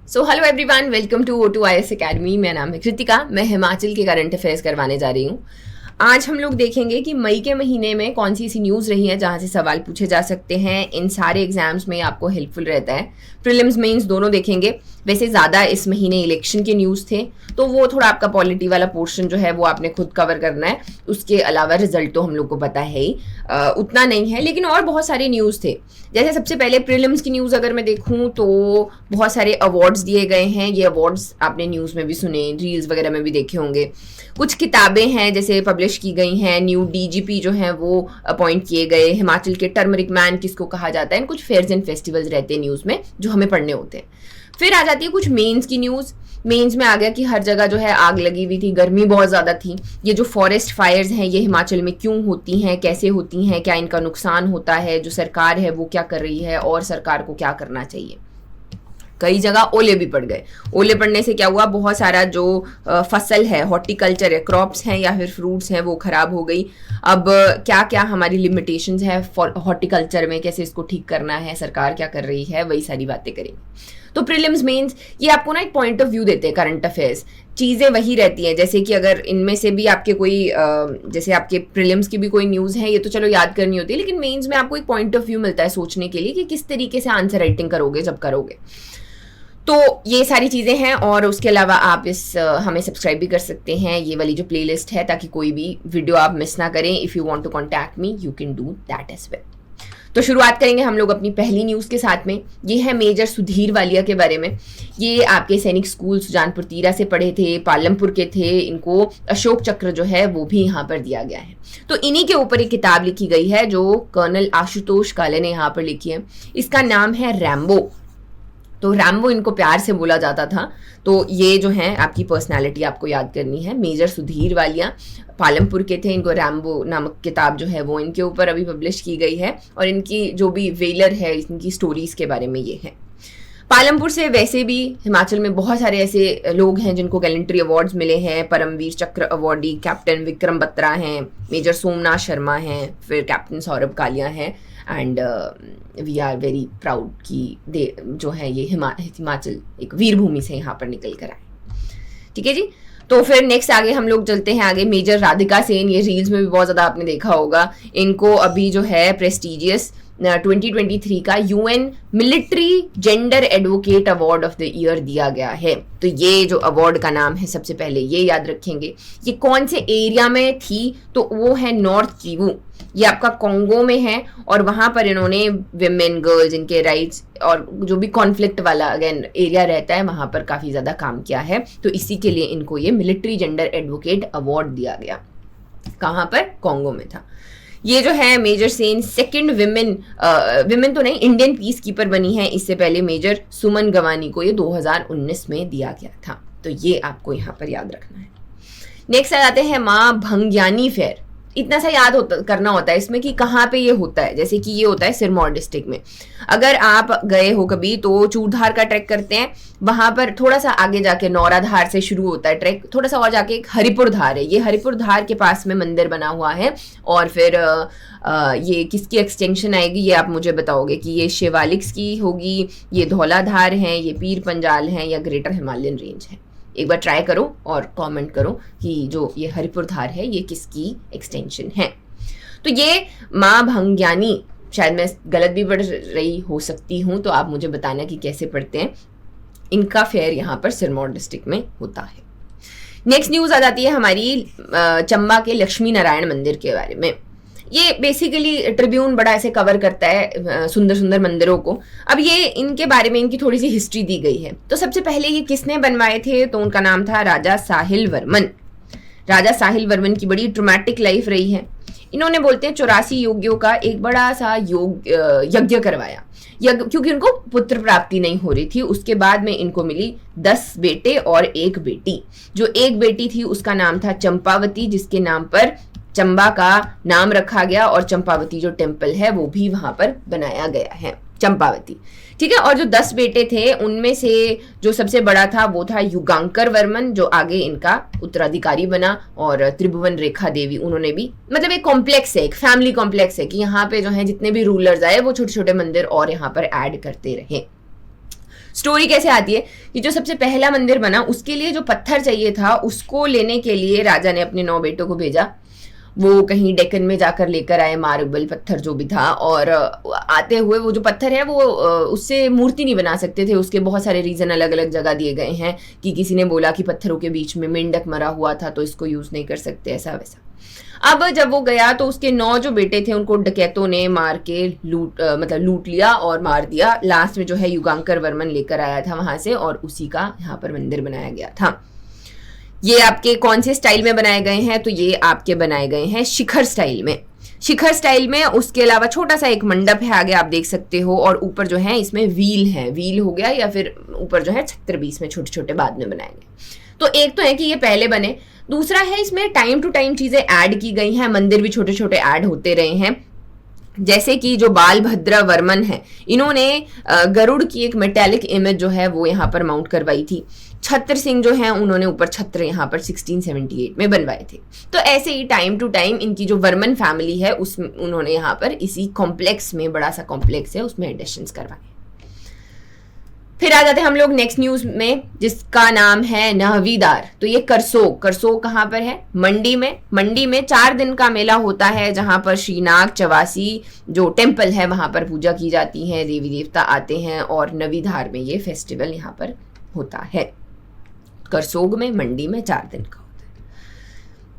So hello everyone, welcome to O2IS academy. मेरा नाम है कृतिका। मैं हिमाचल के करंट अफेयर्स करवाने जा रही हूँ। आज हम लोग देखेंगे कि मई के महीने में कौन सी ऐसी न्यूज़ रही है जहाँ से सवाल पूछे जा सकते हैं। इन सारे एग्जाम्स में आपको हेल्पफुल रहता है। प्रीलिम्स मेंस दोनों देखेंगे। वैसे ज़्यादा इस महीने इलेक्शन के न्यूज़ थे, तो वो थोड़ा आपका पॉलिटी वाला पोर्शन जो है वो आपने खुद कवर करना है। उसके अलावा रिजल्ट तो हम लोग को पता है ही, उतना नहीं है, लेकिन और बहुत सारे न्यूज़ थे। जैसे सबसे पहले प्रीलिम्स की न्यूज़ अगर मैं देखूँ तो बहुत सारे अवार्ड्स दिए गए हैं। ये अवार्ड्स आपने न्यूज़ में भी सुने, रील्स वगैरह में भी देखे होंगे। कुछ किताबें हैं जैसे पब्लिश की गई हैं। न्यू डीजीपी जो हैं वो अपॉइंट किए गए। हिमाचल के टर्मरिक मैन किसको कहा जाता है। कुछ फेयर्स एंड फेस्टिवल्स रहते हैं न्यूज़ में जो हमें पढ़ने होते हैं। फिर आ जाती है कुछ मेंस की न्यूज़। मेंस में आ गया कि हर जगह जो है आग लगी हुई थी, गर्मी बहुत ज़्यादा थी। ये जो फॉरेस्ट फायर्स हैं ये हिमाचल में क्यों होती हैं, कैसे होती हैं, क्या इनका नुकसान होता है, जो सरकार है वो क्या कर रही है और सरकार को क्या करना चाहिए। कई जगह ओले भी पड़ गए। ओले पड़ने से क्या हुआ, बहुत सारा जो फसल है, हॉर्टिकल्चर है, क्रॉप्स हैं या फिर फ्रूट्स हैं, वो खराब हो गई। अब क्या क्या हमारी लिमिटेशंस है हॉर्टिकल्चर में, कैसे इसको ठीक करना है, सरकार क्या कर रही है, वही सारी बातें करेंगे। तो प्रीलिम्स मेंस ये आपको ना एक पॉइंट ऑफ व्यू देते हैं। करंट अफेयर्स चीज़ें वही रहती हैं। जैसे कि अगर इनमें से भी आपके कोई जैसे आपके प्रीलिम्स की भी कोई न्यूज़ है, ये तो चलो याद करनी होती है, लेकिन मेंस में आपको एक पॉइंट ऑफ व्यू मिलता है सोचने के लिए कि किस तरीके से आंसर राइटिंग करोगे जब करोगे। तो ये सारी चीज़ें हैं। और उसके अलावा आप हमें सब्सक्राइब भी कर सकते हैं, ये वाली जो प्लेलिस्ट है, ताकि कोई भी वीडियो आप मिस ना करें। If you want to contact me you can do that as well. तो शुरुआत करेंगे हम लोग अपनी पहली न्यूज़ के साथ में। ये है मेजर सुधीर वालिया के बारे में। ये आपके सैनिक स्कूल सुजानपुर तीरा से पढ़े थे, पालमपुर के थे। इनको अशोक चक्र जो है वो भी यहाँ पर दिया गया है। तो इन्हीं के ऊपर एक किताब लिखी गई है जो कर्नल आशुतोष काले ने यहाँ पर लिखी है। इसका नाम है रैम्बो। तो रैम्बो इनको प्यार से बोला जाता था। तो ये जो है आपकी पर्सनालिटी आपको याद करनी है। मेजर सुधीर वालिया पालमपुर के थे। इनको रैम्बो नामक किताब जो है वो इनके ऊपर अभी पब्लिश की गई है। और इनकी जो भी वेलर है, इनकी स्टोरीज के बारे में ये है। पालमपुर से वैसे भी हिमाचल में बहुत सारे ऐसे लोग हैं जिनको गैलेंट्री अवार्ड्स मिले हैं। परमवीर चक्र अवार्डी कैप्टन विक्रम बत्रा हैं, मेजर सोमनाथ शर्मा हैं, फिर कैप्टन सौरभ कालिया हैं। And we are very proud कि दे जो है ये हिमाचल एक वीर भूमि से यहाँ पर निकल कर आए। ठीक है जी। तो फिर नेक्स्ट आगे हम लोग चलते हैं आगे। मेजर राधिका सेन, ये रील्स में भी बहुत ज़्यादा आपने देखा होगा। इनको अभी जो है प्रेस्टिजियस 2023 का UN military gender advocate award of the year दिया गया है। तो ये जो अवार्ड का नाम है, सबसे पहले ये याद रखेंगे। ये कौन से एरिया में थी, तो वो है नॉर्थ किवू। ये आपका कॉन्गो में है। और वहाँ पर इन्होंने विमेन, गर्ल्स, इनके राइट्स और जो भी कॉन्फ्लिक्ट वाला अगेन एरिया रहता है वहाँ पर काफ़ी ज़्यादा काम किया है। तो इसी के लिए इनको ये मिलिट्री जेंडर एडवोकेट अवार्ड दिया गया। कहाँ पर? कॉन्गो में था। ये जो है मेजर सेन सेकंड विमेन तो नहीं, इंडियन पीस कीपर बनी है। इससे पहले मेजर सुमन गवानी को ये 2019 में दिया गया था। तो ये आपको यहाँ पर याद रखना है। नेक्स्ट आ जाते हैं माँ भंग्यानी फेयर। इतना सा याद करना होता है इसमें कि कहाँ पे ये होता है। जैसे कि ये होता है सिरमौर डिस्ट्रिक्ट में। अगर आप गए हो कभी तो चूड़धार का ट्रैक करते हैं, वहां पर थोड़ा सा आगे जाके नौराधार से शुरू होता है ट्रैक, थोड़ा सा और जाके एक हरिपुर धार है। ये हरिपुर धार के पास में मंदिर बना हुआ है। और फिर ये किसकी एक्सटेंशन आएगी ये आप मुझे बताओगे कि ये शिवालिक्स की होगी, ये धौलाधार है, ये पीर पंजाल है, या ग्रेटर हिमालयन रेंज है। एक बार ट्राई करो और कमेंट करो कि जो ये हरिपुर धार है ये किसकी एक्सटेंशन है। तो ये माँ भंग्यानी, शायद मैं गलत भी पढ़ रही हो सकती हूँ, तो आप मुझे बताना कि कैसे पढ़ते हैं। इनका फेयर यहाँ पर सिरमौर डिस्ट्रिक्ट में होता है। नेक्स्ट न्यूज़ आ जाती है हमारी चंबा के लक्ष्मी नारायण मंदिर के बारे में। ये बेसिकली ट्रिब्यून बड़ा ऐसे कवर करता है सुंदर सुंदर मंदिरों को। अब ये इनके बारे में इनकी थोड़ी सी हिस्ट्री दी गई है। तो सबसे पहले ये किसने बनवाए थे, तो उनका नाम था राजा साहिल वर्मन। राजा साहिल वर्मन की बड़ी ट्रोमैटिक लाइफ रही है। इन्होंने बोलते हैं 84 योगियों का एक बड़ा सा यज्ञ करवाया। क्योंकि उनको पुत्र प्राप्ति नहीं हो रही थी। उसके बाद में इनको मिली 10 बेटे और एक बेटी। जो एक बेटी थी उसका नाम था चंपावती, जिसके नाम पर चंबा का नाम रखा गया। और चंपावती जो टेम्पल है वो भी वहां पर बनाया गया है, चंपावती। ठीक है। और जो 10 बेटे थे उनमें से जो सबसे बड़ा था वो था युगांकर वर्मन, जो आगे इनका उत्तराधिकारी बना। और त्रिभुवन रेखा देवी, उन्होंने भी, मतलब एक कॉम्प्लेक्स है, एक फैमिली कॉम्प्लेक्स है कि यहाँ पे जो है जितने भी रूलर्स आए वो छोटे छोटे मंदिर और यहाँ पर ऐड करते रहे। स्टोरी कैसे आती है कि जो सबसे पहला मंदिर बना उसके लिए जो पत्थर चाहिए था उसको लेने के लिए राजा ने अपने 9 बेटों को भेजा। वो कहीं डेक्कन में जाकर लेकर आए मार्बल पत्थर जो भी था, और आते हुए वो जो पत्थर है वो उससे मूर्ति नहीं बना सकते थे। उसके बहुत सारे रीजन अलग अलग जगह दिए गए हैं कि किसी ने बोला कि पत्थरों के बीच में मेंढक मरा हुआ था तो इसको यूज नहीं कर सकते, ऐसा वैसा। अब जब वो गया तो उसके 9 जो बेटे थे उनको डकैतों ने मार के लूट लिया और मार दिया। लास्ट में जो है युगांकर वर्मन लेकर आया था वहां से, और उसी का यहाँ पर मंदिर बनाया गया था। ये आपके कौन से स्टाइल में बनाए गए हैं? तो ये आपके बनाए गए हैं शिखर स्टाइल में। शिखर स्टाइल में उसके अलावा छोटा सा एक मंडप है आगे, आप देख सकते हो, और ऊपर जो है इसमें व्हील है, व्हील हो गया, या फिर ऊपर जो है छत्र बीच में छोटे छोटे बाद में बनाए गए। तो एक तो है कि ये पहले बने, दूसरा है इसमें टाइम टू टाइम चीजें ऐड की गई हैं, मंदिर भी छोटे छोटे ऐड होते रहे हैं। जैसे कि जो बालभद्र वर्मन है, इन्होंने गरुड़ की एक मेटेलिक इमेज जो है वो यहाँ पर माउंट करवाई थी। छत्र सिंह जो है उन्होंने ऊपर छत्र यहाँ पर 1678 में बनवाए थे। तो ऐसे ही टाइम टू टाइम इनकी जो वर्मन फैमिली है उसमें उन्होंने यहाँ पर इसी कॉम्प्लेक्स में, बड़ा सा कॉम्प्लेक्स है उसमें एडिशंस करवाए। फिर आ जाते हैं हम लोग नेक्स्ट न्यूज में जिसका नाम है नहवीदार। तो ये करसोग, करसोग कहाँ पर है? मंडी में। मंडी में 4 दिन का मेला होता है जहां पर श्रीनाग चवासी जो टेम्पल है वहां पर पूजा की जाती है, देवी देवता आते हैं, और नवीधार में ये फेस्टिवल यहाँ पर होता है। करसोग में, मंडी में 4 दिन का होता है।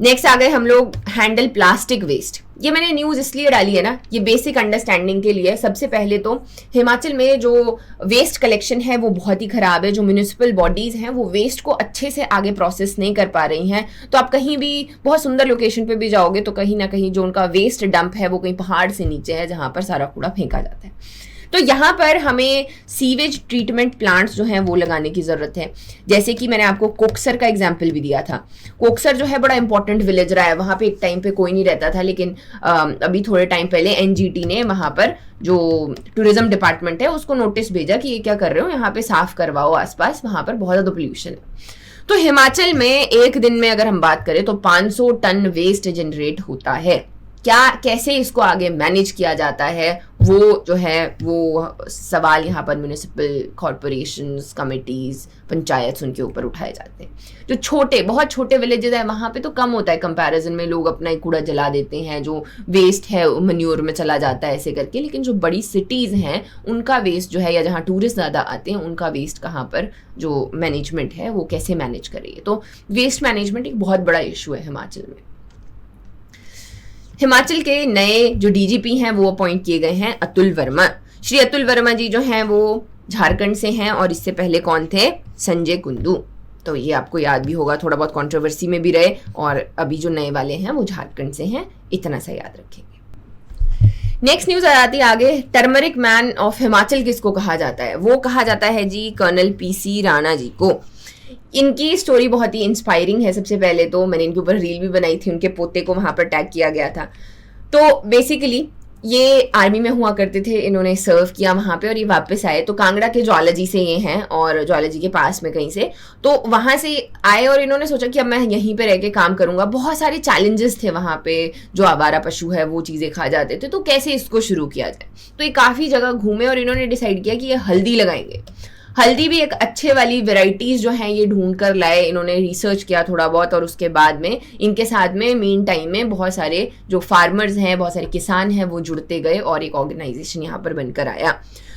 नेक्स्ट आ गए हम लोग हैंडल प्लास्टिक वेस्ट। ये मैंने न्यूज इसलिए डाली है ना, ये बेसिक अंडरस्टैंडिंग के लिए। सबसे पहले तो हिमाचल में जो वेस्ट कलेक्शन है वो बहुत ही खराब है। जो म्यूनिसिपल बॉडीज हैं वो वेस्ट को अच्छे से आगे प्रोसेस नहीं कर पा रही हैं। तो आप कहीं भी बहुत सुंदर लोकेशन पे भी जाओगे तो कहीं ना कहीं जो उनका वेस्ट डंप है वो कहीं पहाड़ से नीचे है जहां पर सारा कूड़ा फेंका जाता है। तो यहाँ पर हमें सीवेज ट्रीटमेंट प्लांट्स जो हैं वो लगाने की ज़रूरत है। जैसे कि मैंने आपको कोकसर का एग्जाम्पल भी दिया था। कोकसर जो है बड़ा इंपॉर्टेंट विलेज रहा है, वहाँ पे एक टाइम पे कोई नहीं रहता था, लेकिन अभी थोड़े टाइम पहले एनजीटी ने वहाँ पर जो टूरिज्म डिपार्टमेंट है उसको नोटिस भेजा कि ये क्या कर रहे हो, यहाँ पे साफ करवाओ आसपास, वहाँ पर बहुत ज़्यादा पोल्यूशन है। तो हिमाचल में एक दिन में अगर हम बात करें तो 500 टन वेस्ट जनरेट होता है। क्या, कैसे इसको आगे मैनेज किया जाता है वो जो है वो सवाल यहाँ पर म्यूनिसिपल कॉर्पोरेशंस, कमिटीज, पंचायत उनके ऊपर उठाए जाते हैं। जो छोटे, बहुत छोटे विलेजेस है वहाँ पे तो कम होता है कंपैरिजन में, लोग अपना ही कूड़ा जला देते हैं, जो वेस्ट है मन्योर में चला जाता है ऐसे करके। लेकिन जो बड़ी सिटीज हैं उनका वेस्ट जो है, या जहाँ टूरिस्ट ज़्यादा आते हैं उनका वेस्ट कहाँ पर जो मैनेजमेंट है वो कैसे मैनेज कर रही है। तो वेस्ट मैनेजमेंट एक बहुत बड़ा इशू है हिमाचल में। हिमाचल के नए जो डीजीपी हैं वो अपॉइंट किए गए हैं अतुल वर्मा। श्री अतुल वर्मा जी जो हैं वो झारखंड से हैं, और इससे पहले कौन थे? संजय कुंडू। तो ये आपको याद भी होगा, थोड़ा बहुत कंट्रोवर्सी में भी रहे, और अभी जो नए वाले हैं वो झारखंड से हैं, इतना सा याद रखेंगे। नेक्स्ट न्यूज आ जाती है आगे। टर्मरिक मैन ऑफ हिमाचल किसको कहा जाता है? वो कहा जाता है जी कर्नल पीसी राणा जी को। इनकी स्टोरी बहुत ही इंस्पायरिंग है। सबसे पहले तो मैंने इनके ऊपर रील भी बनाई थी, उनके पोते को वहां पर टैग किया गया था। तो बेसिकली ये आर्मी में हुआ करते थे, इन्होंने सर्व किया वहां पे और ये वापस आए। तो कांगड़ा के ज्वालाजी से ये हैं, और ज्वालाजी के पास में कहीं से, तो वहां से आए और इन्होंने सोचा कि अब मैं यहीं पे रह के काम करूंगा। बहुत सारे चैलेंजेस थे वहां पे, जो आवारा पशु है वो चीजें खा जाते थे, तो कैसे इसको शुरू किया जाए। तो ये काफी जगह घूमे और इन्होंने डिसाइड किया कि ये हल्दी लगाएंगे। हल्दी भी एक अच्छे वाली वेराइटीज जो हैं ये ढूंढ कर लाए, इन्होंने रिसर्च किया थोड़ा बहुत, और उसके बाद में इनके साथ में मीन टाइम में बहुत सारे जो फार्मर्स हैं, बहुत सारे किसान हैं वो जुड़ते गए और एक ऑर्गेनाइजेशन यहाँ पर बनकर आया।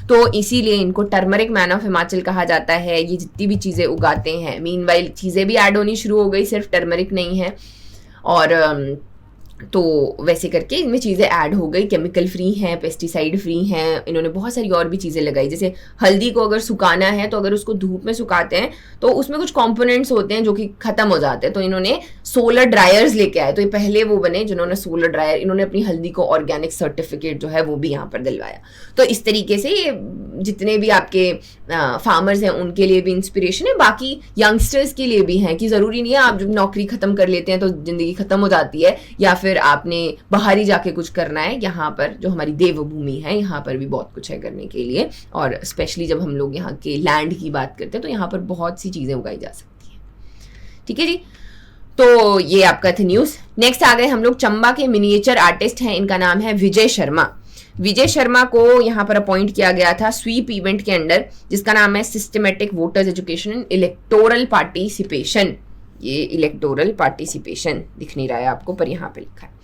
तो इसीलिए इनको टर्मरिक मैन ऑफ हिमाचल कहा जाता है। ये जितनी भी चीज़ें उगाते हैं, मीनवाइल चीज़ें भी ऐड होनी शुरू हो गई, सिर्फ टर्मरिक नहीं है। और तो वैसे करके इनमें चीज़ें ऐड हो गई, केमिकल फ्री हैं, पेस्टिसाइड फ्री हैं। इन्होंने बहुत सारी और भी चीज़ें लगाई, जैसे हल्दी को अगर सुखाना है तो अगर उसको धूप में सुखाते हैं तो उसमें कुछ कंपोनेंट्स होते हैं जो कि खत्म हो जाते हैं। तो इन्होंने सोलर ड्रायर्स लेके आए, तो ये पहले वो बने जिन्होंने सोलर ड्रायर, इन्होंने अपनी हल्दी को ऑर्गेनिक सर्टिफिकेट जो है वो भी यहाँ पर दिलवाया। तो इस तरीके से ये जितने भी आपके फार्मर्स हैं उनके लिए भी इंस्पिरेशन है, बाकी यंगस्टर्स के लिए भी हैं कि ज़रूरी नहीं है आप जब नौकरी खत्म कर लेते हैं तो ज़िंदगी खत्म हो जाती है, या फिर आपने बाहर ही जाके कुछ करना है। यहाँ पर जो हमारी देवभूमि है यहाँ पर भी बहुत कुछ है करने के लिए, और स्पेशली जब हम लोग यहाँ के लैंड की बात करते हैं तो यहाँ पर बहुत सी चीज़ें उगाई जा सकती हैं। ठीक है जी, तो ये आपका था न्यूज़। नेक्स्ट आ गए हम लोग चंबा के मिनिएचर आर्टिस्ट हैं, इनका नाम है विजय शर्मा। विजय शर्मा को यहाँ पर अपॉइंट किया गया था स्वीप इवेंट के अंडर, जिसका नाम है systematic voters education and electoral participation. ये इलेक्टोरल पार्टिसिपेशन दिख नहीं रहा है आपको, पर यहाँ पे लिखा है।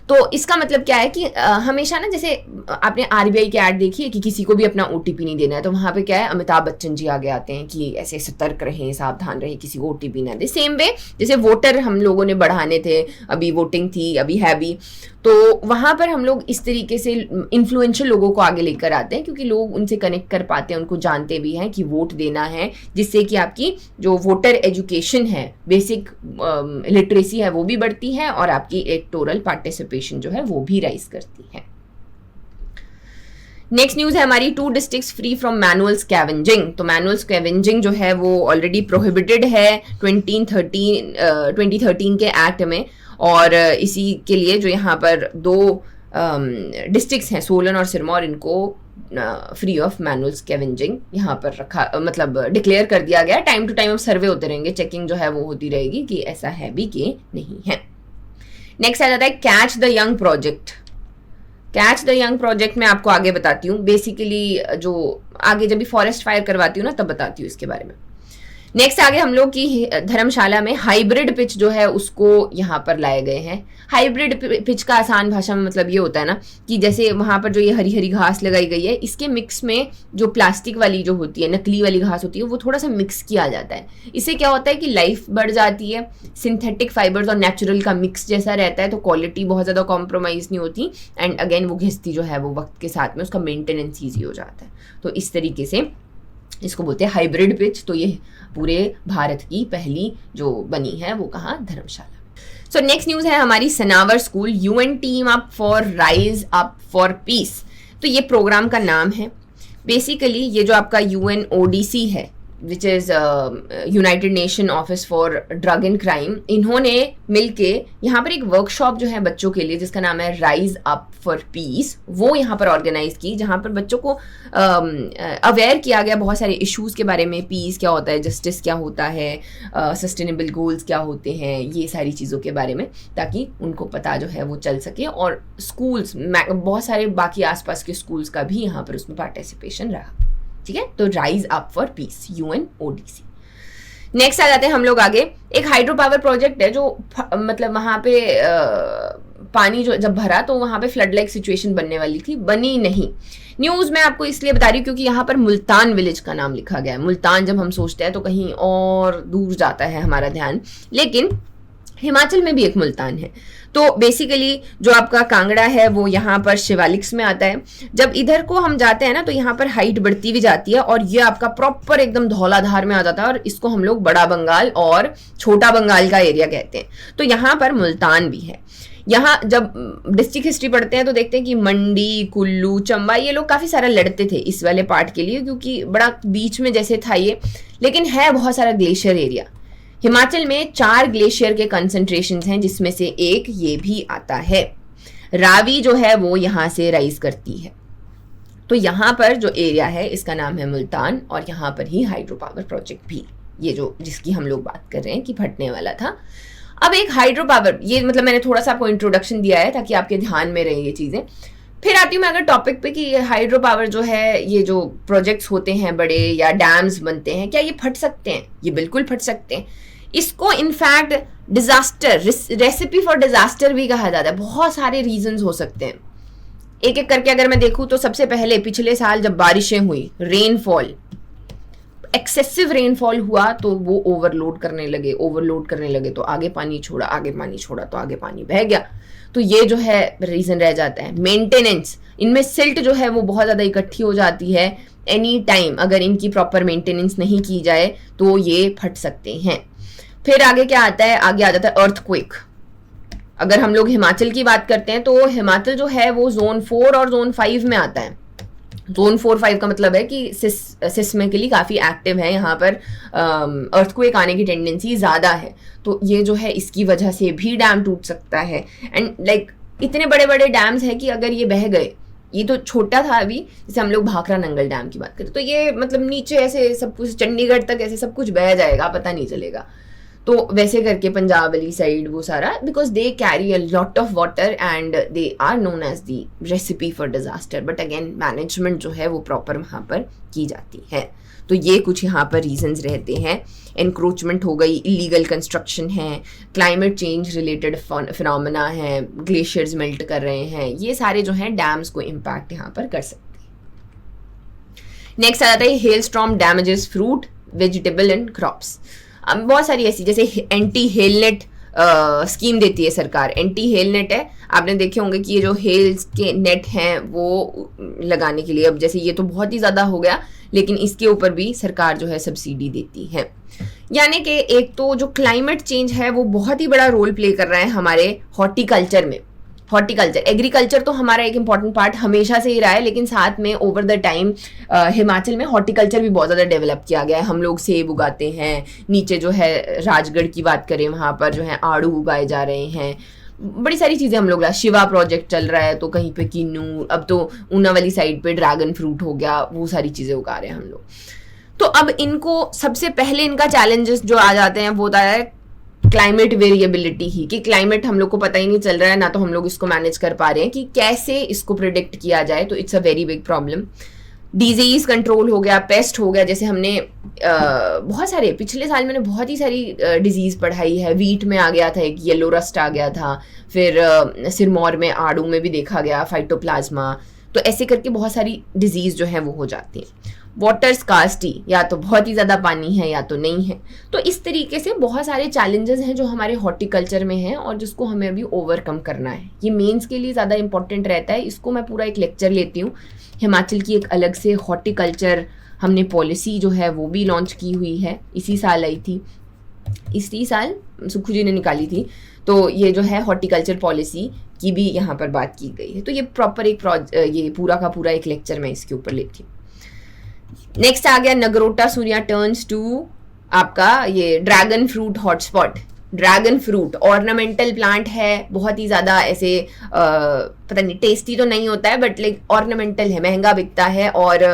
तो इसका मतलब क्या है कि हमेशा ना, जैसे आपने आरबीआई की ऐड देखी है कि किसी को भी अपना ओटीपी नहीं देना है, तो वहां पे क्या है, अमिताभ बच्चन जी आगे आते हैं कि ऐसे सतर्क रहें, सावधान रहें, किसी को ओटीपी ना दे। सेम वे जैसे वोटर हम लोगों ने बढ़ाने थे, अभी वोटिंग थी, अभी है भी, तो वहां पर हम लोग इस तरीके से इन्फ्लुएंशियल लोगों को आगे लेकर आते हैं, क्योंकि लोग उनसे कनेक्ट कर पाते हैं, उनको जानते भी हैं कि वोट देना है, जिससे कि आपकी जो वोटर एजुकेशन है, बेसिक लिटरेसी है, वो भी बढ़ती है और आपकी इलेक्टोरल पार्टिसिपेशन जो है वो भी राइज करती है। नेक्स्ट न्यूज है हमारी, 2 districts free from manual scavenging. तो मैनुअल स्कैवेंजिंग जो है वो ऑलरेडी प्रोहिबिटेड है 2013 के एक्ट में, और इसी के लिए जो यहाँ पर 2 डिस्ट्रिक्ट्स हैं, सोलन और सिरमौर, इनको फ्री ऑफ मैनुअल स्कैवेंजिंग यहाँ पर रखा, मतलब डिक्लेयर कर दिया गया। टाइम टू टाइम अब सर्वे होते रहेंगे, चेकिंग जो है वो होती रहेगी कि ऐसा है भी कि नहीं है। नेक्स्ट आ जाता है catch the young project. Catch the young project में आपको आगे बताती हूँ, बेसिकली जो आगे जब भी फॉरेस्ट फायर करवाती हूँ ना तब बताती हूँ इसके बारे में। नेक्स्ट आगे हम लोग की धर्मशाला में हाइब्रिड पिच जो है उसको यहाँ पर लाए गए हैं। हाइब्रिड पिच का आसान भाषा में मतलब ये होता है ना कि जैसे वहाँ पर जो ये हरी हरी घास लगाई गई है, इसके मिक्स में जो प्लास्टिक वाली जो होती है, नकली वाली घास होती है, वो थोड़ा सा मिक्स किया जाता है। इससे क्या होता है कि लाइफ बढ़ जाती है, सिंथेटिक फाइबर्स और नेचुरल का मिक्स जैसा रहता है, तो क्वालिटी बहुत ज़्यादा कॉम्प्रोमाइज़ नहीं होती, एंड अगेन वो घिसती जो है वो वक्त के साथ में उसका मेंटेनेंस ईजी हो जाता है। तो इस तरीके से इसको बोलते हैं हाइब्रिड पिच। तो ये पूरे भारत की पहली जो बनी है वो कहाँ, धर्मशाला। सो नेक्स्ट न्यूज़ है हमारी Sanawar school, UN team up for rise up for piece. तो ये प्रोग्राम का नाम है। बेसिकली ये जो आपका UNODC है, which is United nation office for drug and crime, इन्होंने मिलके यहाँ पर एक वर्कशॉप जो है बच्चों के लिए, जिसका नाम है राइज अप फॉर पीस, वो यहाँ पर ऑर्गेनाइज की, जहाँ पर बच्चों को अवेयर किया गया बहुत सारे इश्यूज़ के बारे में। पीस क्या होता है, जस्टिस क्या होता है, सस्टेनेबल गोल्स क्या होते हैं, ये सारी चीज़ों के बारे में, ताकि उनको पता जो है वो चल सके। और स्कूल्स, बहुत सारे बाकी आसपास के स्कूल्स का भी यहाँ पर उसमें पार्टिसिपेशन रहा। ठीक है, तो rise up for peace, UNODC। Next आ जाते हैं हम लोग आगे। एक हाइड्रो पावर प्रोजेक्ट है जो मतलब वहां पे पानी जो जब भरा तो वहां पे फ्लड लाइक सिचुएशन बनने वाली थी, बनी नहीं। न्यूज में आपको इसलिए बता रही हूँ क्योंकि यहाँ पर मुल्तान विलेज का नाम लिखा गया है। मुल्तान जब हम सोचते हैं तो कहीं और दूर जाता है हमारा ध्यान, लेकिन हिमाचल में भी एक मुल्तान है। तो बेसिकली जो आपका कांगड़ा है वो यहाँ पर शिवालिक्स में आता है। जब इधर को हम जाते हैं ना तो यहाँ पर हाइट बढ़ती भी जाती है और ये आपका प्रॉपर एकदम धौलाधार में आ जाता है, और इसको हम लोग बड़ा बंगाल और छोटा बंगाल का एरिया कहते हैं। तो यहाँ पर मुल्तान भी है। यहाँ जब डिस्ट्रिक्ट हिस्ट्री पढ़ते हैं तो देखते हैं कि मंडी, कुल्लू, चंबा, ये लोग काफ़ी सारा लड़ते थे इस वाले पार्ट के लिए, क्योंकि बड़ा बीच में जैसे था ये, लेकिन है बहुत सारा ग्लेशियर एरिया। हिमाचल में 4 ग्लेशियर के कंसंट्रेशन हैं, जिसमें से एक ये भी आता है। रावी जो है वो यहाँ से राइज करती है। तो यहाँ पर जो एरिया है इसका नाम है मुल्तान, और यहाँ पर ही हाइड्रो पावर प्रोजेक्ट भी, ये जो जिसकी हम लोग बात कर रहे हैं कि फटने वाला था। अब एक हाइड्रो पावर, ये मतलब मैंने थोड़ा सा आपको इंट्रोडक्शन दिया है ताकि आपके ध्यान में रहे ये चीज़ें। फिर आती हूँ मैं अगर टॉपिक पे कि हाइड्रो पावर जो है, ये जो प्रोजेक्ट्स होते हैं बड़े या डैम्स बनते हैं, क्या ये फट सकते हैं? ये बिल्कुल फट सकते हैं। इसको in fact disaster, recipe for disaster भी कहा जाता है। बहुत सारे रीजंस हो सकते हैं। एक एक करके अगर मैं देखूं तो सबसे पहले पिछले साल जब बारिशें हुई, रेनफॉल, एक्सेसिव रेनफॉल हुआ तो वो ओवरलोड करने लगे तो आगे पानी छोड़ा तो आगे पानी बह गया। तो ये जो है रीजन रह जाता है। मेंटेनेंस, इनमें सिल्ट जो है वो बहुत ज़्यादा इकट्ठी हो जाती है। एनी टाइम अगर इनकी प्रॉपर मेंटेनेंस नहीं की जाए तो ये फट सकते हैं। फिर आगे क्या आता है? आगे आ जाता है अर्थक्वेक। अगर हम लोग हिमाचल की बात करते हैं तो हिमाचल जो है वो जोन 4 और जोन 5 में आता है। जोन 4-5 का मतलब है कि सिस्मिकली काफ़ी एक्टिव है, यहाँ पर अर्थक्वेक आने की टेंडेंसी ज़्यादा है। तो ये जो है इसकी वजह से भी डैम टूट सकता है। एंड इतने बड़े बड़े डैम्स हैं कि अगर ये बह गए, ये तो छोटा था अभी, जैसे हम लोग भाखड़ा नंगल डैम की बात करें तो ये मतलब नीचे ऐसे सब कुछ चंडीगढ़ तक ऐसे सब कुछ बह जाएगा, पता नहीं चलेगा। तो वैसे करके पंजाब वाली साइड वो सारा, because they carry a lot of water and they are known as the recipe for disaster, but again management जो है वो प्रॉपर वहाँ पर की जाती है। तो ये कुछ यहाँ पर रीजंस रहते हैं। एनक्रोचमेंट हो गई, इलीगल कंस्ट्रक्शन है, क्लाइमेट चेंज रिलेटेड फिनोमेना है, ग्लेशियर्स मेल्ट कर रहे हैं, ये सारे जो हैं डैम्स को इम्पैक्ट यहाँ पर कर सकते हैं। नेक्स्ट आ जाता है hello storm damages fruit, vegetable and crops. अब बहुत सारी ऐसी, जैसे एंटी हेल नेट स्कीम देती है सरकार। एंटी हेल नेट है, आपने देखे होंगे कि ये जो हेल्स के नेट हैं वो लगाने के लिए, अब जैसे ये तो बहुत ही ज़्यादा हो गया, लेकिन इसके ऊपर भी सरकार जो है सब्सिडी देती है। यानी कि एक तो जो क्लाइमेट चेंज है वो बहुत ही बड़ा रोल प्ले कर रहा है हमारे हॉर्टिकल्चर में। हॉर्टिकल्चर, एग्रीकल्चर तो हमारा एक इंपॉर्टेंट पार्ट हमेशा से ही रहा है, लेकिन साथ में ओवर द टाइम हिमाचल में हॉर्टिकल्चर भी बहुत ज़्यादा डेवलप किया गया है। हम लोग सेब उगाते हैं, नीचे जो है राजगढ़ की बात करें वहाँ पर जो है आड़ू उगाए जा रहे हैं, बड़ी सारी चीज़ें हम लोग, शिवा प्रोजेक्ट चल रहा है तो कहीं पे किन्नू, अब तो ऊना वाली साइड पे ड्रैगन फ्रूट हो गया, वो सारी चीज़ें उगा रहे हैं हम लोग। तो अब इनको सबसे पहले इनका चैलेंजेस जो आ जाते हैं वो होता है क्लाइमेट वेरिएबिलिटी ही, कि क्लाइमेट हम लोग को पता ही नहीं चल रहा है, ना तो हम लोग इसको मैनेज कर पा रहे हैं कि कैसे इसको प्रिडिक्ट किया जाए, तो it's a very big problem. Disease control हो गया, पेस्ट हो गया, जैसे हमने बहुत सारे पिछले साल मैंने बहुत ही सारी डिजीज पढ़ाई है। वीट में आ गया था एक येलो रस्ट आ गया था, फिर सिरमौर में आड़ू में भी देखा गया फाइटोप्लाज्मा, तो ऐसे करके बहुत सारी डिजीज जो है वो हो जाती है। वाटर स्कार्सिटी, या तो बहुत ही ज़्यादा पानी है या तो नहीं है। तो इस तरीके से बहुत सारे चैलेंजेस हैं जो हमारे हॉर्टिकल्चर में हैं और जिसको हमें अभी ओवरकम करना है। ये मेंस के लिए ज़्यादा इंपॉर्टेंट रहता है, इसको मैं पूरा एक लेक्चर लेती हूँ। हिमाचल की एक अलग से हॉर्टिकल्चर हमने पॉलिसी जो है वो भी लॉन्च की हुई है, इसी साल आई थी, इसी साल सुखू जी ने निकाली थी। तो ये जो है हॉर्टिकल्चर पॉलिसी की भी यहाँ पर बात की गई है। तो ये प्रॉपर एक ये पूरा का पूरा एक लेक्चर मैं इसके ऊपर लेती हूँ। नेक्स्ट आ गया नगरोटा सूर्या टर्न्स टू आपका ये dragon fruit hotspot. Dragon fruit ornamental plant है, बहुत ही ज़्यादा ऐसे पता नहीं टेस्टी तो नहीं होता है, बट लाइक ऑर्नामेंटल है, महंगा बिकता है और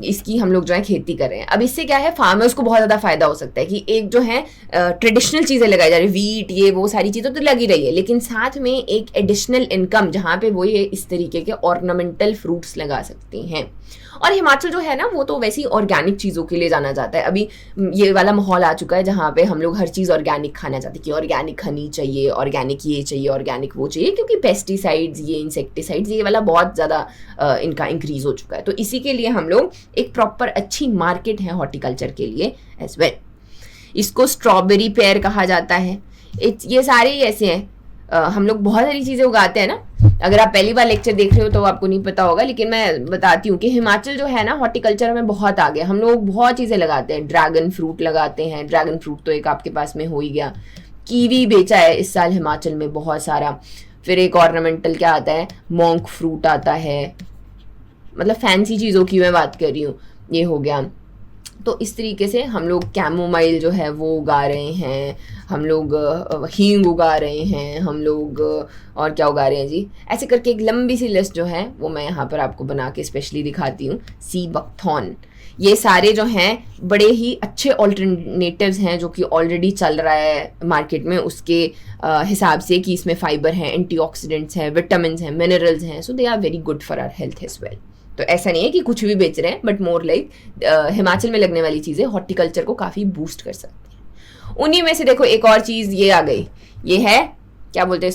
इसकी हम लोग जो है खेती कर रहे हैं। अब इससे क्या है, फार्मर्स को बहुत ज़्यादा फायदा हो सकता है कि एक जो है ट्रेडिशनल चीज़ें लगाई जा रही है, वीट ये वो सारी चीज़ें तो लगी रही है, लेकिन साथ में एक एडिशनल इनकम जहाँ पे वो ये इस तरीके के ऑर्नामेंटल फ्रूट्स लगा सकती हैं। और हिमाचल जो है ना वो तो वैसी ऑर्गेनिक चीज़ों के लिए जाना जाता है। अभी ये वाला माहौल आ चुका है जहाँ पे हम लोग हर चीज़ ऑर्गेनिक खाना चाहते हैं कि ऑर्गेनिक हनी चाहिए, ऑर्गेनिक ये चाहिए, ऑर्गेनिक वो चाहिए, क्योंकि पेस्टिसाइड्स ये इंसेक्टिसाइड्स ये वाला बहुत ज़्यादा इनका इंक्रीज हो चुका है। तो इसी के लिए हम लोग एक प्रॉपर अच्छी मार्केट है हॉर्टिकल्चर के लिए एज वेल। इसको स्ट्रॉबेरी पेयर कहा जाता है। ये सारे ही ऐसे हैं, हम लोग बहुत सारी चीज़ें उगाते हैं ना। अगर आप पहली बार लेक्चर देख रहे हो तो आपको नहीं पता होगा, लेकिन मैं बताती हूँ कि हिमाचल जो है ना हॉर्टिकल्चर में बहुत आगे। हम लोग बहुत चीज़ें लगाते हैं, ड्रैगन फ्रूट लगाते हैं, ड्रैगन फ्रूट तो एक आपके पास में हो ही गया। कीवी बेचा है इस साल हिमाचल में बहुत सारा। फिर एक ऑर्नामेंटल क्या आता है, मोंक फ्रूट आता है, मतलब फैंसी चीज़ों की मैं बात कर रही हूँ, ये हो गया। तो इस तरीके से हम लोग कैमोमाइल जो है वो उगा रहे हैं, हम लोग हींग उगा रहे हैं, हम लोग और क्या उगा रहे हैं जी, ऐसे करके एक लंबी सी लिस्ट जो है वो मैं यहाँ पर आपको बना के स्पेशली दिखाती हूँ। सी बकथॉर्न, ये सारे जो हैं बड़े ही अच्छे ऑल्टरनेटिव्स हैं जो कि ऑलरेडी चल रहा है मार्केट में उसके हिसाब से कि इसमें फाइबर है, एंटीऑक्सीडेंट्स हैं, विटामिन हैं, मिनरल्स हैं, so they are very good for our health as well. तो ऐसा नहीं है कि कुछ भी बेच रहे हैं, बट मोर लाइक हिमाचल में लगने वाली चीज़ें हॉर्टिकल्चर को काफ़ी बूस्ट कर सकती हैं। उन्हीं में से देखो एक और चीज़ ये आ गई, ये है क्या बोलते हैं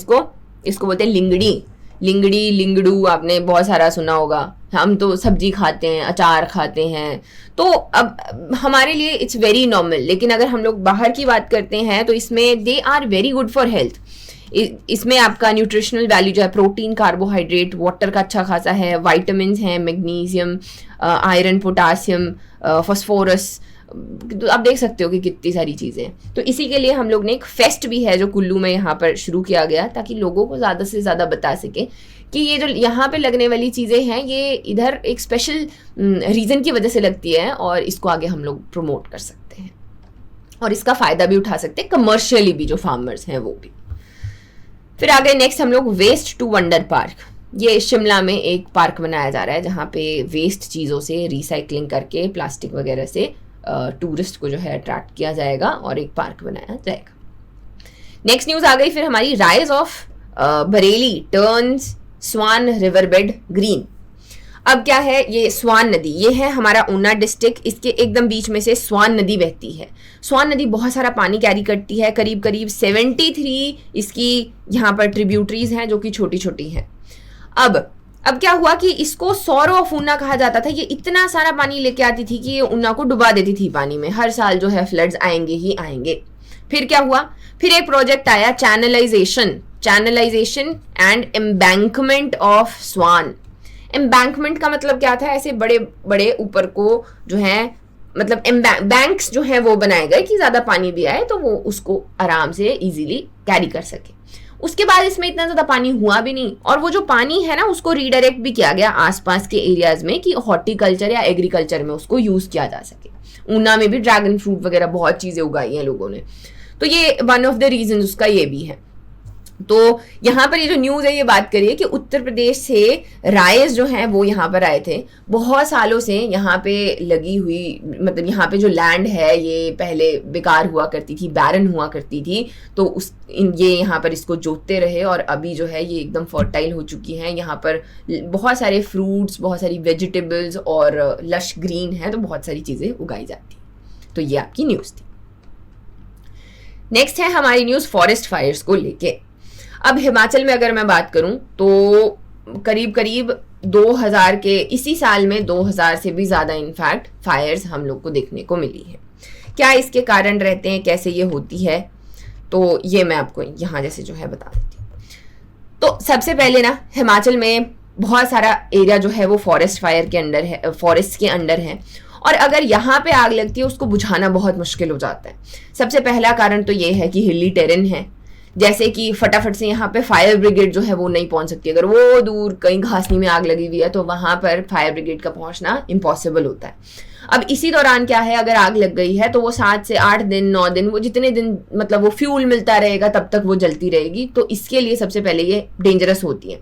इसको बोलते हैं लिंगड़ी। लिंगड़ी, लिंगड़ू आपने बहुत सारा सुना होगा। हम तो सब्जी खाते हैं, अचार खाते हैं, तो अब हमारे लिए इट्स वेरी नॉर्मल। लेकिन अगर हम लोग बाहर की बात करते हैं तो इसमें they are very good for health. इसमें आपका न्यूट्रिशनल वैल्यू जो है प्रोटीन, कार्बोहाइड्रेट, वाटर का अच्छा खासा है, विटामिन हैं, मैग्नीशियम, आयरन, पोटासियम, फास्फोरस, तो आप देख सकते हो कि कितनी सारी चीज़ें। तो इसी के लिए हम लोग ने एक फेस्ट भी है जो कुल्लू में यहाँ पर शुरू किया गया ताकि लोगों को ज़्यादा से ज़्यादा बता सके कि ये जो यहाँ पे लगने वाली चीज़ें हैं ये इधर एक स्पेशल रीज़न की वजह से लगती है और इसको आगे हम लोग प्रमोट कर सकते हैं और इसका फ़ायदा भी उठा सकते हैं कमर्शियली भी, जो फार्मर्स हैं वो भी। फिर आगे नेक्स्ट हम लोग वेस्ट टू वंडर पार्क। ये शिमला में एक पार्क बनाया जा रहा है जहाँ पे वेस्ट चीज़ों से रिसाइकलिंग करके प्लास्टिक वगैरह से टूरिस्ट को जो है अट्रैक्ट किया जाएगा और एक पार्क बनाया जाएगा। नेक्स्ट न्यूज़ आ गई फिर हमारी, rise of Bareilly turns Swan river bed green. अब क्या है, ये स्वान नदी, ये है हमारा ऊना डिस्ट्रिक्ट, इसके एकदम बीच में से स्वान नदी बहती है। स्वान नदी बहुत सारा पानी कैरी करती है, करीब करीब 73 इसकी यहाँ पर ट्रिब्यूटरीज हैं जो कि छोटी छोटी हैं। अब क्या हुआ कि इसको सौरो ऑफ ऊना कहा जाता था। ये इतना सारा पानी लेके आती थी कि ये ऊना को डुबा देती थी पानी में। हर साल जो है फ्लड्स आएंगे ही आएंगे। फिर क्या हुआ, फिर एक प्रोजेक्ट आया channelization and embankment of Swan. Embankment का मतलब क्या था, ऐसे बड़े बड़े ऊपर को जो है मतलब बैंक्स जो है वो बनाए गए कि ज्यादा पानी भी आए तो वो उसको आराम से इजीली कैरी कर सके। उसके बाद इसमें इतना ज्यादा पानी हुआ भी नहीं, और वो जो पानी है ना उसको रीडायरेक्ट भी किया गया आसपास के एरियाज में कि हॉर्टिकल्चर या एग्रीकल्चर में उसको यूज किया जा सके। ऊना में भी ड्रैगन फ्रूट वगैरह बहुत चीजें उगाई हैं लोगों ने, तो ये वन ऑफ द रीजन उसका ये भी है। तो यहाँ पर ये जो न्यूज़ है ये बात करिए कि उत्तर प्रदेश से राइस जो है वो यहाँ पर आए थे। बहुत सालों से यहाँ पे लगी हुई, मतलब यहाँ पे जो लैंड है ये पहले बेकार हुआ करती थी, बैरन हुआ करती थी, तो ये यहाँ पर इसको जोतते रहे और अभी जो है ये एकदम फर्टाइल हो चुकी है। यहाँ पर बहुत सारे फ्रूट्स, बहुत सारी वेजिटेबल्स और लश ग्रीन है, तो बहुत सारी चीज़ें उगाई जाती। तो ये आपकी न्यूज़ थी। नेक्स्ट है हमारी न्यूज़ फॉरेस्ट फायर्स को लेके। अब हिमाचल में अगर मैं बात करूं तो करीब करीब 2000 के इसी साल में 2000 से भी ज़्यादा इनफैक्ट फायर्स हम लोग को देखने को मिली है। क्या इसके कारण रहते हैं, कैसे ये होती है, तो ये मैं आपको यहाँ जैसे जो है बता देती हूँ। तो सबसे पहले ना हिमाचल में बहुत सारा एरिया जो है वो फॉरेस्ट फायर के अंडर है, फॉरेस्ट के अंडर है, और अगर यहाँ पे आग लगती है उसको बुझाना बहुत मुश्किल हो जाता है। सबसे पहला कारण तो ये है कि हिली टेरेन है, जैसे कि फटाफट से यहाँ पे फायर ब्रिगेड जो है वो नहीं पहुंच सकती। अगर वो दूर कहीं घासनी में आग लगी हुई है तो वहां पर फायर ब्रिगेड का पहुंचना इम्पॉसिबल होता है। अब इसी दौरान क्या है, अगर आग लग गई है तो वो 7 से 8 दिन 9 दिन, वो जितने दिन मतलब वो फ्यूल मिलता रहेगा तब तक वो जलती रहेगी। तो इसके लिए सबसे पहले ये डेंजरस होती है।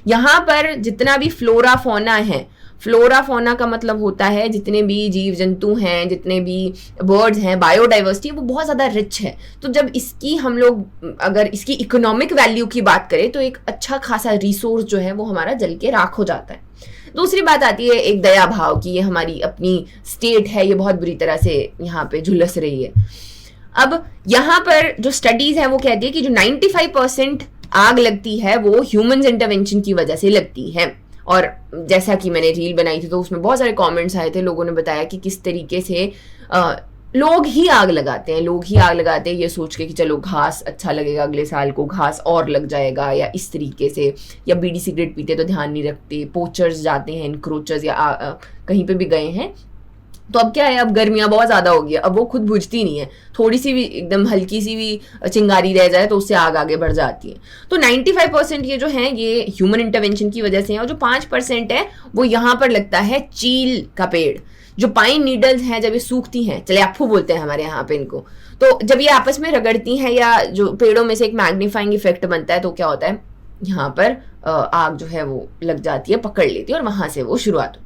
यहाँ पर जितना भी फ्लोरा फोना है, फ्लोरा फोना का मतलब होता है जितने भी जीव जंतु हैं, जितने भी बर्ड्स हैं, बायोडाइवर्सिटी वो बहुत ज़्यादा रिच है। तो जब इसकी हम लोग अगर इसकी इकोनॉमिक वैल्यू की बात करें तो एक अच्छा खासा रिसोर्स जो है वो हमारा जल के राख हो जाता है। दूसरी बात आती है एक दया भाव की, ये हमारी अपनी स्टेट है, ये बहुत बुरी तरह से यहाँ पे झुलस रही है। अब यहाँ पर जो स्टडीज है वो कहती है कि जो 95% आग लगती है वो ह्यूमन इंटरवेंशन की वजह से लगती है। और जैसा कि मैंने रील बनाई थी तो उसमें बहुत सारे कमेंट्स आए थे, लोगों ने बताया कि किस तरीके से लोग ही आग लगाते हैं ये सोच के कि चलो घास अच्छा लगेगा, अगले साल को घास और लग जाएगा, या इस तरीके से, या बीड़ी सिगरेट पीते तो ध्यान नहीं रखते, पोचर्स जाते हैं, इनक्रोचर्स या कहीं पे भी गए हैं। तो अब क्या है, अब गर्मियाँ बहुत ज़्यादा हो गई, अब वो खुद बुझती नहीं है, थोड़ी सी भी एकदम हल्की सी भी चिंगारी रह जाए तो उससे आग आगे बढ़ जाती है। तो 95% ये जो है ये ह्यूमन इंटरवेंशन की वजह से है, और जो 5% है वो यहाँ पर लगता है चील का पेड़। जो पाइन नीडल्स हैं जब ये सूखती हैं, चले अप्पू बोलते हैं हमारे यहाँ पे इनको, तो जब ये आपस में रगड़ती हैं या जो पेड़ों में से एक मैग्नीफाइंग इफेक्ट बनता है तो क्या होता है, यहाँ पर आग जो है वो लग जाती है, पकड़ लेती है और वहां से वो शुरुआत होती है।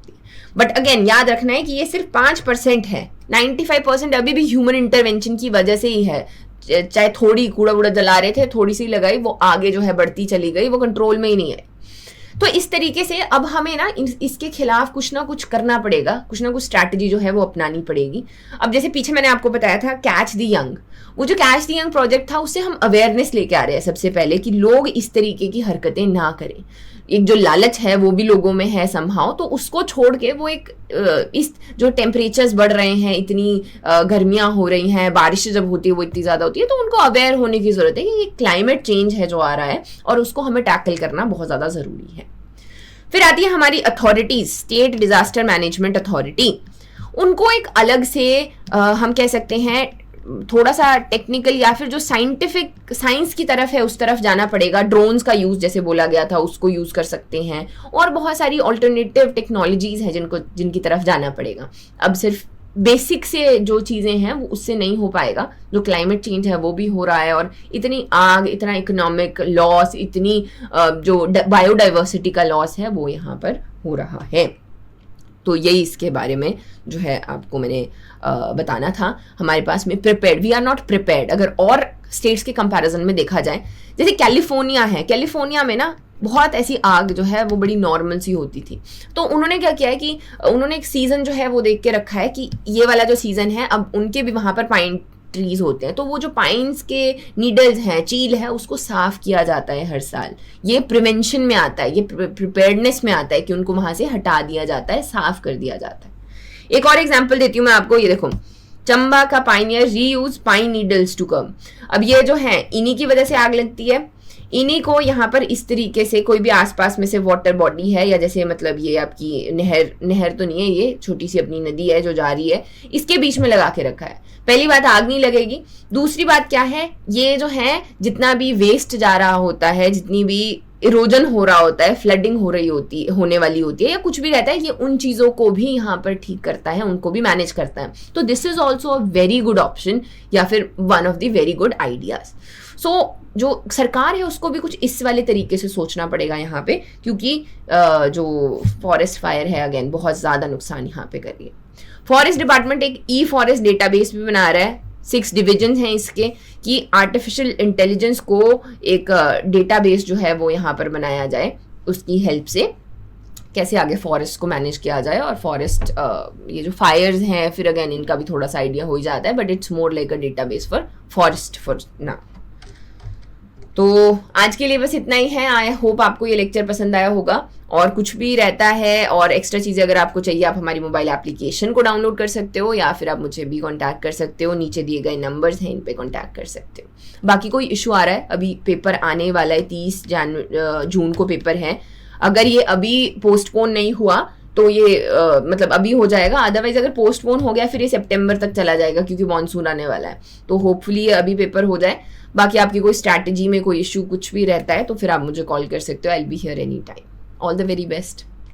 बट अगेन याद रखना है कि ये सिर्फ 5% है, 95% अभी भी ह्यूमन इंटरवेंशन की वजह से ही है। चाहे थोड़ी कूड़ा वूड़ा जला रहे थे, थोड़ी सी लगाई, वो आगे जो है बढ़ती चली गई, वो कंट्रोल में ही नहीं है। तो इस तरीके से अब हमें ना इसके खिलाफ कुछ ना कुछ करना पड़ेगा, कुछ ना कुछ स्ट्रैटेजी जो है वो अपनानी पड़ेगी। अब जैसे पीछे मैंने आपको बताया था कैच द यंग, वो जो कैच द यंग प्रोजेक्ट था उससे हम अवेयरनेस लेके आ रहे हैं सबसे पहले कि लोग इस तरीके की हरकतें ना करें। एक जो लालच है वो भी लोगों में है समहाउ, तो उसको छोड़ के वो एक इस जो टेम्परेचर्स बढ़ रहे हैं, इतनी गर्मियाँ हो रही हैं, बारिश जब होती है वो इतनी ज़्यादा होती है, तो उनको अवेयर होने की ज़रूरत है कि ये क्लाइमेट चेंज है जो आ रहा है और उसको हमें टैकल करना बहुत ज़्यादा ज़रूरी है। फिर आती है हमारी authorities, state disaster management authority. उनको एक अलग से हम कह सकते हैं थोड़ा सा टेक्निकल या फिर जो साइंटिफिक साइंस की तरफ है उस तरफ जाना पड़ेगा। ड्रोन्स का यूज जैसे बोला गया था उसको यूज कर सकते हैं, और बहुत सारी ऑल्टरनेटिव टेक्नोलॉजीज हैं जिनकी तरफ जाना पड़ेगा। अब सिर्फ बेसिक से जो चीज़ें हैं वो उससे नहीं हो पाएगा, जो क्लाइमेट चेंज है वो भी हो रहा है, और इतनी आग, इतना इकोनॉमिक लॉस, इतनी जो बायोडाइवर्सिटी का लॉस है वो यहाँ पर हो रहा है। तो यही इसके बारे में जो है आपको मैंने बताना था। हमारे पास में prepared, we are not prepared. अगर और स्टेट्स के कंपैरिजन में देखा जाए, जैसे कैलिफोर्निया है, कैलिफोर्निया में ना बहुत ऐसी आग जो है वो बड़ी नॉर्मल सी होती थी। तो उन्होंने क्या किया है कि उन्होंने एक सीज़न जो है वो देख के रखा है कि ये वाला जो सीज़न है, अब उनके भी वहाँ पर पाइन ट्रीज होते हैं, तो वो जो पाइन्स के नीडल्स हैं, चील है, उसको साफ किया जाता है हर साल। ये प्रिवेंशन में आता है, ये प्रिपेयर्डनेस में आता है कि उनको वहाँ से हटा दिया जाता है, साफ कर दिया जाता है। एक और एग्जाम्पल देती हूँ मैं आपको, ये देखो, चंबा का pioneer reuse pine needles to come. अब ये जो है इन्हीं की वजह से आग लगती है। इन्हीं को यहाँ पर इस तरीके से कोई भी आसपास में से वाटर बॉडी है, या जैसे मतलब ये आपकी नहर तो नहीं है, ये छोटी सी अपनी नदी है जो जा रही है, इसके बीच में लगा के रखा है। पहली बात, आग नहीं लगेगी। दूसरी बात क्या है, ये जो है जितना भी वेस्ट जा रहा होता है, जितनी भी इरोजन हो रहा होता है, फ्लडिंग होने वाली होती है, या कुछ भी रहता है, ये उन चीज़ों को भी यहाँ पर ठीक करता है, उनको भी मैनेज करता है। तो this is also a very good option, या फिर one of the very good ideas. So जो सरकार है उसको भी कुछ इस वाले तरीके से सोचना पड़ेगा यहाँ पे, क्योंकि जो फॉरेस्ट फायर है अगेन बहुत ज़्यादा नुकसान यहाँ पे कर रही है। फॉरेस्ट डिपार्टमेंट एक ई फॉरेस्ट डेटाबेस भी बना रहा है, 6 डिविजन हैं इसके, कि आर्टिफिशियल इंटेलिजेंस को एक डेटाबेस जो है वो यहाँ पर बनाया जाए, उसकी हेल्प से कैसे आगे फॉरेस्ट को मैनेज किया जाए। और फॉरेस्ट ये जो फायर्स हैं, फिर अगेन इनका भी थोड़ा सा आइडिया हो ही जाता है, but it's more like a database for forest for now. तो आज के लिए बस इतना ही है। आई होप आपको ये लेक्चर पसंद आया होगा। और कुछ भी रहता है और एक्स्ट्रा चीज़ें अगर आपको चाहिए, आप हमारी मोबाइल एप्लीकेशन को डाउनलोड कर सकते हो, या फिर आप मुझे भी कांटेक्ट कर सकते हो। नीचे दिए गए नंबर्स हैं, इन पे कांटेक्ट कर सकते हो। बाकी कोई इशू आ रहा है, अभी पेपर आने वाला है, 30 जून को पेपर है। अगर ये अभी पोस्टपोन नहीं हुआ तो ये मतलब अभी हो जाएगा, अदरवाइज अगर पोस्टपोन हो गया फिर ये सितंबर तक चला जाएगा, क्योंकि मानसून आने वाला है। तो होपफुली ये अभी पेपर हो जाए। बाकी आपकी कोई स्ट्रैटेजी में कोई इशू कुछ भी रहता है तो फिर आप मुझे कॉल कर सकते हो। I will be here any time. All the very best.